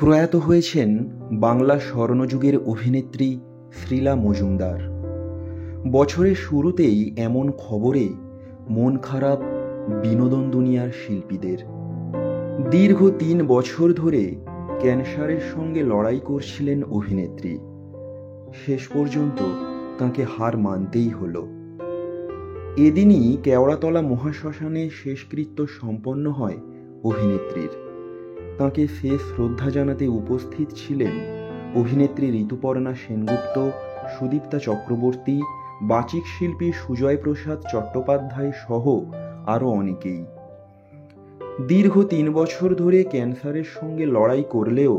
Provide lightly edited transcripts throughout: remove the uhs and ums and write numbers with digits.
প্রয়াত হয়েছেন বাংলা স্বর্ণযুগের অভিনেত্রী শ্রীলা মজুমদার। বছরের শুরুতেই এমন খবরে মন খারাপ বিনোদন দুনিয়ার শিল্পীদের। দীর্ঘ 3 বছর ধরে ক্যান্সারের সঙ্গে লড়াই করছিলেন অভিনেত্রী। শেষ পর্যন্ত তাঁকে হার মানতেই হলো। এদিনই কেওড়াতলা মহাশ্মশানে শেষকৃত্য সম্পন্ন হয় অভিনেত্রীর। তাঁকে শেষ শ্রদ্ধা জানাতে উপস্থিত ছিলেন অভিনেত্রী ঋতুপর্ণা সেনগুপ্ত, সুদীপ্তা চক্রবর্তী, বাচিক শিল্পী সুজয় প্রসাদ চট্টোপাধ্যায় সহ আরও অনেকেই। দীর্ঘ 3 বছর ধরে ক্যান্সারের সঙ্গে লড়াই করলেও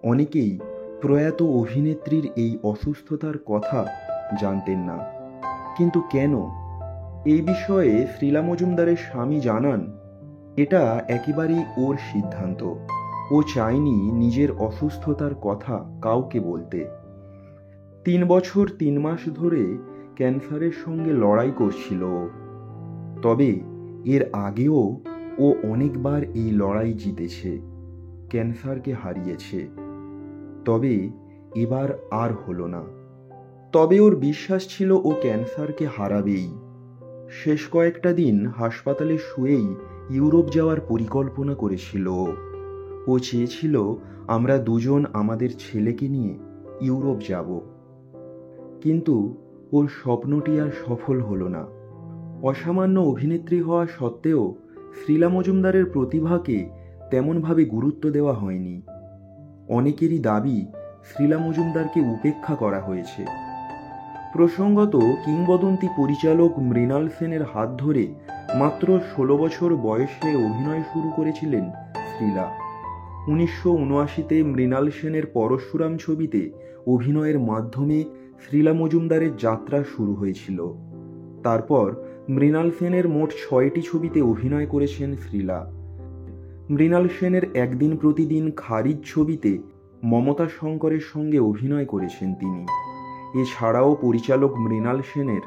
অনেকেই প্রয়াত অভিনেত্রীর এই অসুস্থতার কথা জানতেন না। কিন্তু কেন? এই বিষয়ে শ্রীলা মজুমদারের স্বামী জানান, এটা একেবারেই ওর সিদ্ধান্ত। ও চায়নি নিজের অসুস্থতার কথা কাউকে বলতে। 3 বছর 3 মাস ধরে ক্যান্সারের সঙ্গে লড়াই করছিল। তবে এর আগেও ও অনেকবার এই লড়াই জিতেছে, ক্যান্সারকে হারিয়েছে। তবে এবার আর হলো না। তবে ওর বিশ্বাস ছিল ও ক্যান্সারকে হারাবেই। শেষ কয়েকটা দিন হাসপাতালে শুয়েই ইউরোপ যাওয়ার পরিকল্পনা করেছিল। ও চেয়েছিল আমরা দুজন আমাদের ছেলেকে নিয়ে ইউরোপ যাব। কিন্তু ওর স্বপ্নটি আর সফল হলো না। অসামান্য অভিনেত্রী হওয়া সত্ত্বেও শ্রীলা মজুমদারের প্রতিভাকে তেমনভাবে গুরুত্ব দেওয়া হয়নি। অনেকেরই দাবি শ্রীলা মজুমদারকে উপেক্ষা করা হয়েছে। প্রসঙ্গত, কিংবদন্তি পরিচালক মৃণাল সেনের হাত ধরে মাত্র 16 বছর বয়সে অভিনয় শুরু করেছিলেন শ্রীলা। 1979-তে মৃণাল সেনের পরশুরাম ছবিতে অভিনয়ের মাধ্যমে শ্রীলা মজুমদারের যাত্রা শুরু হয়েছিল। তারপর মৃণাল সেনের মোট 6টি ছবিতে অভিনয় করেছেন শ্রীলা। মৃণাল সেনের একদিন প্রতিদিন, খারিজ ছবিতে মমতা শঙ্করের সঙ্গে অভিনয় করেছেন তিনি। এছাড়াও পরিচালক মৃণাল সেনের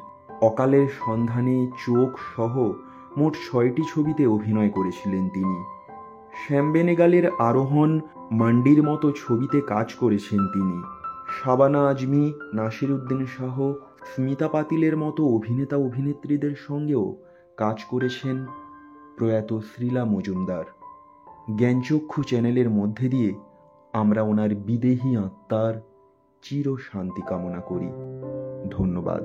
অকালের সন্ধানে, চোখ সহ মোট 6টি ছবিতে অভিনয় করেছিলেন তিনি। শ্যাম বেনেগালের আরোহণ, মান্ডির মতো ছবিতে কাজ করেছেন তিনি। শাবানা আজমি, নাসির উদ্দিন শাহ, স্মিতা পাতিলের মতো অভিনেতা অভিনেত্রীদের সঙ্গেও কাজ করেছেন প্রয়াত শ্রীলা মজুমদার। জ্ঞানচক্ষু চ্যানেলের মধ্যে দিয়ে আমরা ওনার বিদেহী আত্মার চির শান্তি কামনা করি। ধন্যবাদ।